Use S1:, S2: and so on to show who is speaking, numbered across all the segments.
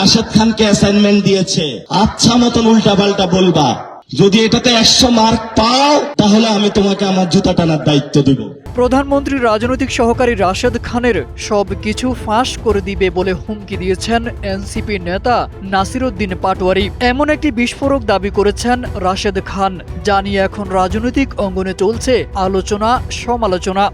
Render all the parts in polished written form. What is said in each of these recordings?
S1: রাশেদ খানকে অ্যাসাইনমেন্ট দিয়েছে, আচ্ছা মতন উল্টাপাল্টা বলবা। যদি এটাতে 100 মার্ক পাও তাহলে আমি তোমাকে আমার জুতা টানার দায়িত্ব দিব।
S2: প্রধানমন্ত্রীর রাজনৈতিক সহকারী রাশেদ খানের সবকিছু ফাঁস করে দিবে বলে হুমকি দিয়েছেন এনসিপি নেতা নাসিরউদ্দিন পাটোয়ারি। এমন একটি বিস্ফোরক দাবি করেছেন রাশেদ খান, যা নিয়ে এখন রাজনৈতিক অঙ্গনে চলছে আলোচনা সমালোচনা।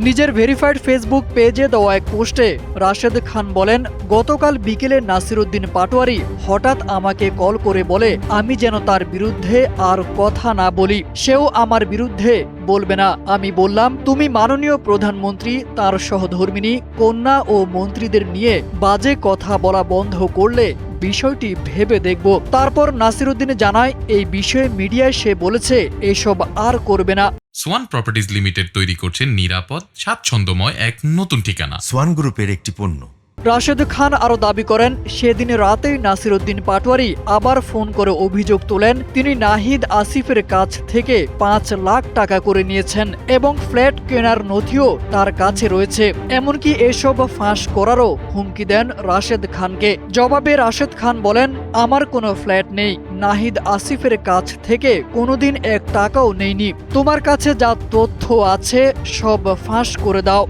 S2: নিজের ভেরিফাইড ফেসবুক পেজে দেওয়া এক পোস্টে রাশেদ খান বলেন, গতকাল বিকেলে নাসিরউদ্দিন পাটোয়ারি হঠাৎ আমাকে কল করে বলে আমি যেন তার বিরুদ্ধে আর কথা না বলি, সেও আমার বিরুদ্ধে বলবে না। আমি বললাম, তুমি মাননীয় প্রধানমন্ত্রী, তার সহধর্মিণী, কন্যা ও মন্ত্রীদের নিয়ে বাজে কথা বলা বন্ধ করলে বিষয়টি ভেবে দেখব। তারপর নাসিরউদ্দিন জানায়, এই বিষয়ে মিডিয়ায় সে বলেছে এসব আর করবে না।
S3: সোয়ান প্রপার্টিজ লিমিটেড তৈরি করছে নিরাপদ, স্বাচ্ছন্দ্যময় এক নতুন ঠিকানা।
S4: সোয়ান গ্রুপের একটি পণ্য।
S2: রাশেদ খান আরও দাবি করেন, সেদিন রাতেই নাসিরউদ্দিন পাটোয়ারি আবার ফোন করে অভিযোগ তোলেন তিনি নাহিদ আসিফের কাছ থেকে 5 লাখ টাকা করে নিয়েছেন এবং ফ্ল্যাট কেনার নথিও তার কাছে রয়েছে। এমনকি এসব ফাঁস করারও হুমকি দেন রাশেদ খানকে। জবাবে রাশেদ খান বলেন, আমার কোনো ফ্ল্যাট নেই, নাহিদ আসিফের কাছ থেকে কোনোদিন 1 টাকাও নেইনি, তোমার কাছে যা তথ্য আছে সব ফাঁস করে দাও।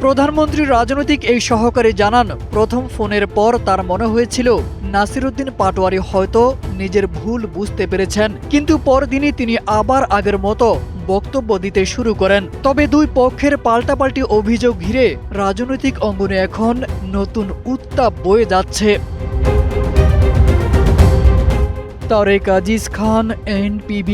S2: প্রধানমন্ত্রীর রাজনৈতিক এই সহকারী জানান, প্রথম ফোনের পর তার মনে হয়েছিল নাসিরউদ্দিন পাটোয়ারি হয়তো নিজের ভুল বুঝতে পেরেছেন, কিন্তু পরদিনই তিনি আবার আগের মতো বক্তব্য দিতে শুরু করেন। তবে দুই পক্ষের পাল্টাপাল্টি অভিযোগ ঘিরে রাজনৈতিক অঙ্গনে এখন নতুন উত্তাপ বয়ে যাচ্ছে। তারেক আজিজ খান, NPB।